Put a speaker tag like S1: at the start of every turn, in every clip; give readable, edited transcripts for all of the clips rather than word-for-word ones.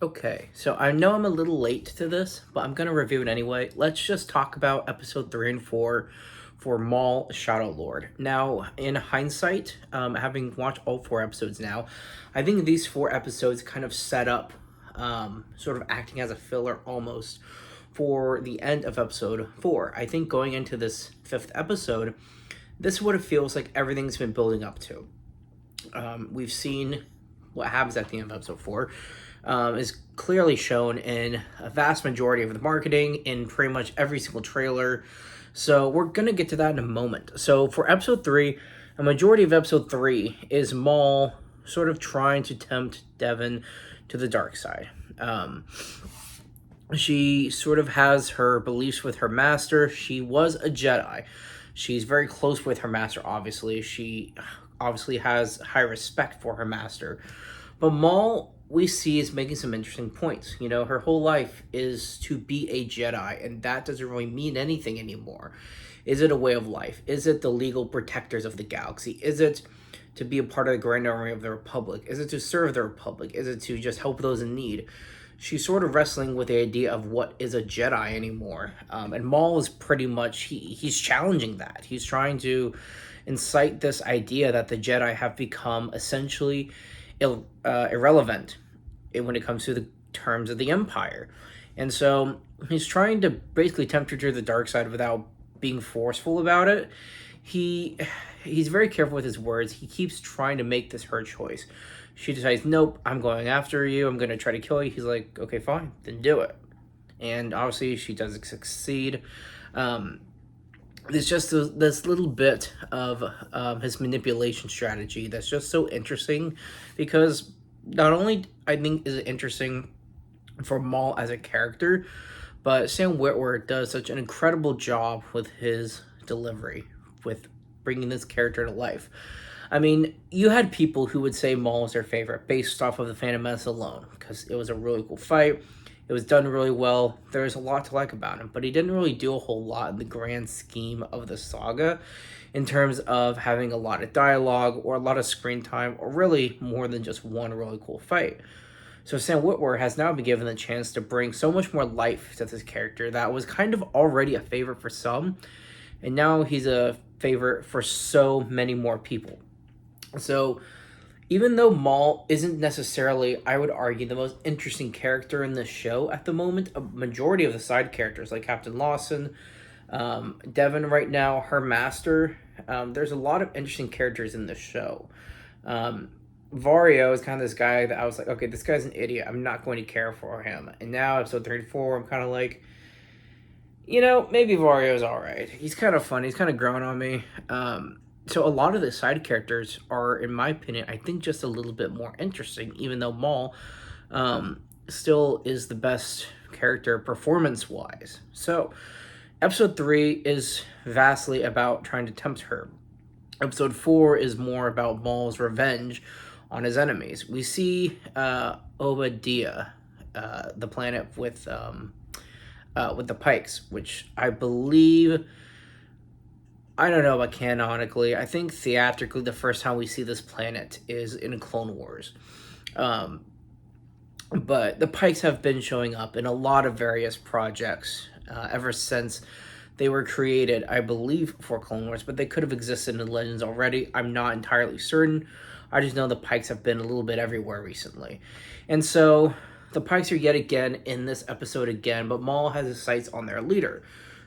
S1: Okay, so I know I'm a little late to this, but I'm gonna review it anyway. Let's just talk about episode 3 and 4 for Maul Shadow Lord. Now, in hindsight, having watched all 4 episodes now, I think these 4 episodes kind of set up, sort of acting as a filler almost for the end of episode 4. I think going into this 5th episode, this is what it feels like everything's been building up to. We've seen what happens at the end of episode 4 is clearly shown in a vast majority of the marketing in pretty much every single trailer. So we're gonna get to that in a moment. So for episode 3, a majority of episode 3 is Maul sort of trying to tempt Devon to the dark side. She sort of has her beliefs with her master. She was a Jedi. She's very close with her master, obviously. She obviously has high respect for her master. But Maul, we see, is making some interesting points. You know, her whole life is to be a Jedi, and that doesn't really mean anything anymore. Is it a way of life? Is it the legal protectors of the galaxy? Is it to be a part of the Grand Army of the Republic? Is it to serve the Republic? Is it to just help those in need? She's sort of wrestling with the idea of what is a Jedi anymore. And Maul is pretty much, he's challenging that. He's trying to incite this idea that the Jedi have become essentially irrelevant when it comes to the terms of the Empire. And so he's trying to basically tempt her to the dark side without being forceful about it. He's very careful with his words. He keeps trying to make this her choice. She decides, nope, I'm going after you. I'm going to try to kill you. He's like, okay, fine, then do it. And obviously, she doesn't succeed. There's just this little bit of his manipulation strategy that's just so interesting because not only I think is it interesting for Maul as a character, but Sam Witwer does such an incredible job with his delivery, with bringing this character to life. I mean, you had people who would say Maul was their favorite based off of the Phantom Menace alone, because it was a really cool fight. It was done really well. There's a lot to like about him, but he didn't really do a whole lot in the grand scheme of the saga in terms of having a lot of dialogue or a lot of screen time, or really more than just one really cool fight. So Sam Witwer has now been given the chance to bring so much more life to this character that was kind of already a favorite for some, and now he's a favorite for so many more people. So even though Maul isn't necessarily, I would argue, the most interesting character in the show at the moment, a majority of the side characters, like Captain Lawson, Devon right now, her master, there's a lot of interesting characters in the show. Vario is kind of this guy that I was like, okay, this guy's an idiot. I'm not going to care for him. And now, episode 34, I'm kind of like, maybe Vario's alright. He's kind of funny. He's kind of growing on me. So a lot of the side characters are, in my opinion, I think just a little bit more interesting, even though Maul still is the best character performance-wise. So episode 3 is vastly about trying to tempt her. Episode 4 is more about Maul's revenge on his enemies. We see Obadiah, the planet with the Pikes, which I believe, I don't know about canonically. I think theatrically, the first time we see this planet is in Clone Wars. But the Pikes have been showing up in a lot of various projects ever since they were created, I believe, for Clone Wars, but they could have existed in Legends already. I'm not entirely certain. I just know the Pikes have been a little bit everywhere recently. And so the Pikes are yet again in this episode again, but Maul has his sights on their leader,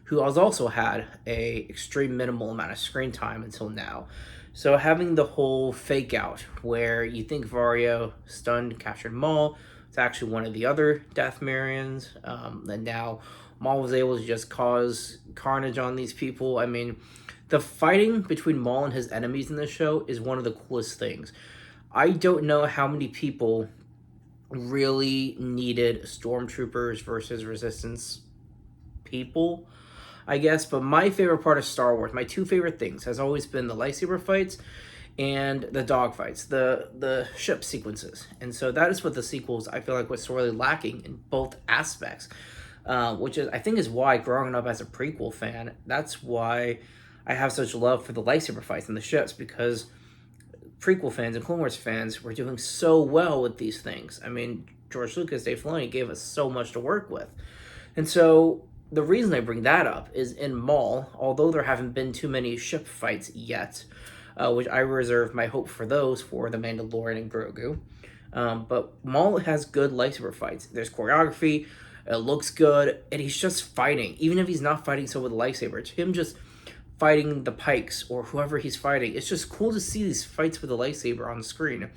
S1: who has also had a extreme minimal amount of screen time until now. So having the whole fake out where you think Vario stunned, captured Maul, it's actually one of the other Dathomirians, and now Maul was able to just cause carnage on these people. I mean, the fighting between Maul and his enemies in this show is one of the coolest things. I don't know how many people really needed stormtroopers versus resistance people, I guess, but my favorite part of Star Wars, my two favorite things, has always been the lightsaber fights and the dog fights, the ship sequences. And so that is what the sequels, I feel like, was sorely lacking in both aspects, which is, I think, is why growing up as a prequel fan, that's why I have such love for the lightsaber fights and the ships, because prequel fans and Clone Wars fans were doing so well with these things. I mean, George Lucas, Dave Filoni gave us so much to work with. And so the reason I bring that up is in Maul, although there haven't been too many ship fights yet, which I reserve my hope for those for The Mandalorian and Grogu. But Maul has good lightsaber fights. There's choreography, it looks good, and he's just fighting. Even if he's not fighting so with a lightsaber, it's him just fighting the Pikes or whoever he's fighting. It's just cool to see these fights with a lightsaber on the screen.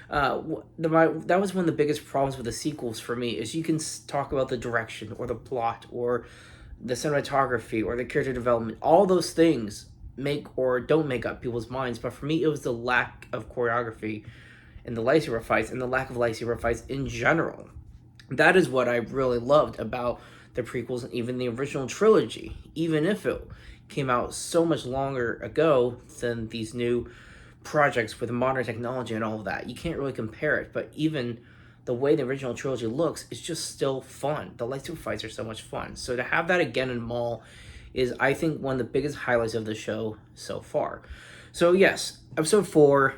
S1: That was one of the biggest problems with the sequels for me, is you can talk about the direction or the plot or the cinematography or the character development. All those things make or don't make up people's minds, but for me it was the lack of choreography in the lightsaber fights and the lack of lightsaber fights in general. That is what I really loved about the prequels and even the original trilogy, even if it came out so much longer ago than these new projects with modern technology and all of that. You can't really compare it, but even the way the original trilogy looks is just still fun. The lightsaber fights are so much fun. So to have that again in Maul is, I think, one of the biggest highlights of the show so far. So yes, episode 4,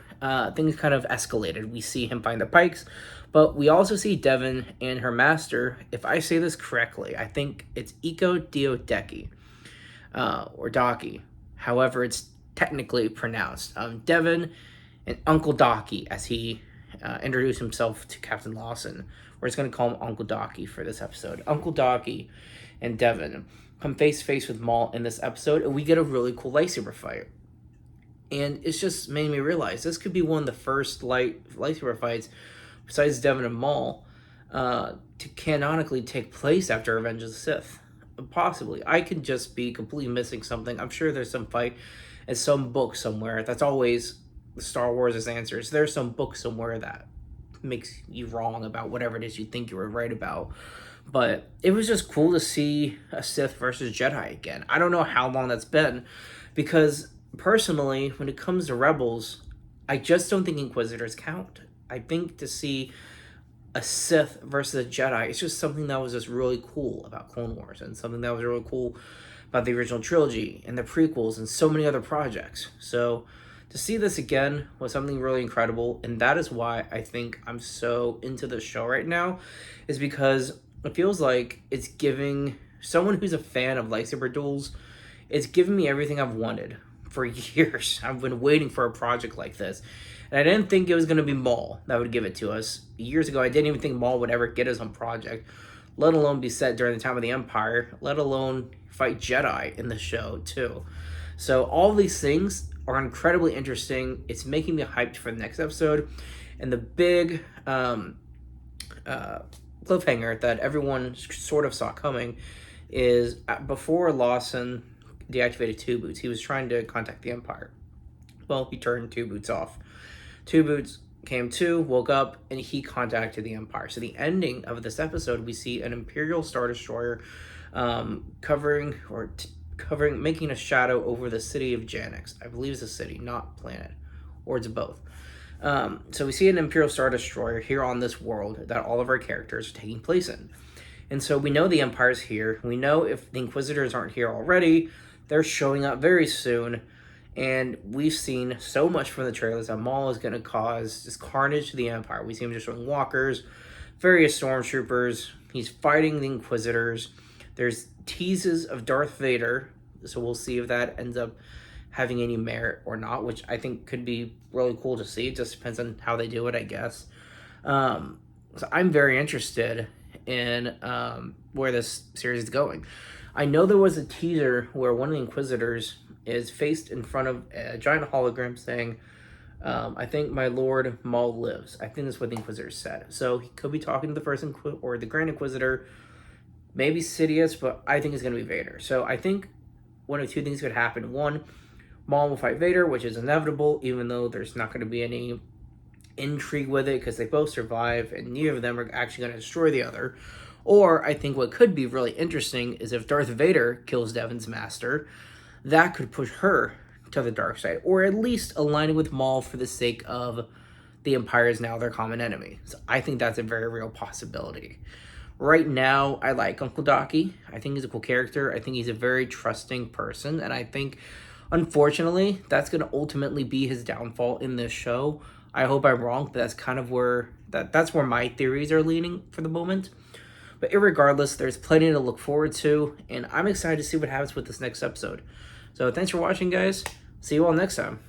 S1: things kind of escalated. We see him find the Pikes, but we also see Devon and her master. If I say this correctly, I think it's Iko Diodeki, or Daki. However, it's technically pronounced. Devon and Uncle Daki, as he introduced himself to Captain Lawson. We're just going to call him Uncle Daki for this episode. Uncle Daki and Devon come face to face with Maul in this episode, and we get a really cool lightsaber fight. And it's just made me realize this could be one of the first lightsaber fights, besides Devon and Maul, to canonically take place after Revenge of the Sith. Possibly. I could just be completely missing something. I'm sure there's some fight in some book somewhere. That's always Star Wars' answers. There's some book somewhere that makes you wrong about whatever it is you think you were right about. But it was just cool to see a Sith versus Jedi again. I don't know how long that's been, because personally, when it comes to Rebels, I just don't think Inquisitors count. I think to see a Sith versus a Jedi, it's just something that was just really cool about Clone Wars, and something that was really cool about the original trilogy and the prequels and so many other projects. So to see this again was something really incredible, and that is why I think I'm so into the show right now, is because it feels like it's giving someone who's a fan of lightsaber duels, it's giving me everything I've wanted for years. I've been waiting for a project like this, and I didn't think it was going to be Maul that would give it to us. Years ago, I didn't even think Maul would ever get us on project, let alone be set during the time of the Empire, let alone fight Jedi in the show too. So all these things are incredibly interesting. It's making me hyped for the next episode, and the big cliffhanger that everyone sort of saw coming is before Lawson deactivated Two Boots, he was trying to contact the Empire. Well, he turned Two Boots off. Two Boots came to, woke up, and he contacted the Empire. So the ending of this episode, we see an Imperial Star Destroyer covering, making a shadow over the city of Janix. I believe it's a city, not planet, or it's both. So we see an Imperial Star Destroyer here on this world that all of our characters are taking place in. And so we know the Empire's here. We know if the Inquisitors aren't here already, they're showing up very soon. And we've seen so much from the trailers that Maul is going to cause just carnage to the Empire. We see him destroying walkers, various stormtroopers. He's fighting the Inquisitors. There's teases of Darth Vader, so we'll see if that ends up having any merit or not, which I think could be really cool to see. It just depends on how they do it, I guess. So I'm very interested in where this series is going. I know there was a teaser where one of the Inquisitors is faced in front of a giant hologram saying, I think my Lord Maul lives. I think that's what the Inquisitor said. So he could be talking to the first or the Grand Inquisitor, maybe Sidious, but I think it's going to be Vader. So I think one of two things could happen. One, Maul will fight Vader, which is inevitable, even though there's not going to be any intrigue with it because they both survive and neither of them are actually going to destroy the other. Or I think what could be really interesting is if Darth Vader kills Devon's master, that could push her to the dark side, or at least aligning with Maul for the sake of the Empire is now their common enemy. So I think that's a very real possibility. Right now, I like Uncle Daki. I think he's a cool character. I think he's a very trusting person, and I think, unfortunately, that's going to ultimately be his downfall in this show. I hope I'm wrong, but that's kind of where that's where my theories are leaning for the moment. But irregardless, there's plenty to look forward to, and I'm excited to see what happens with this next episode. So thanks for watching, guys. See you all next time.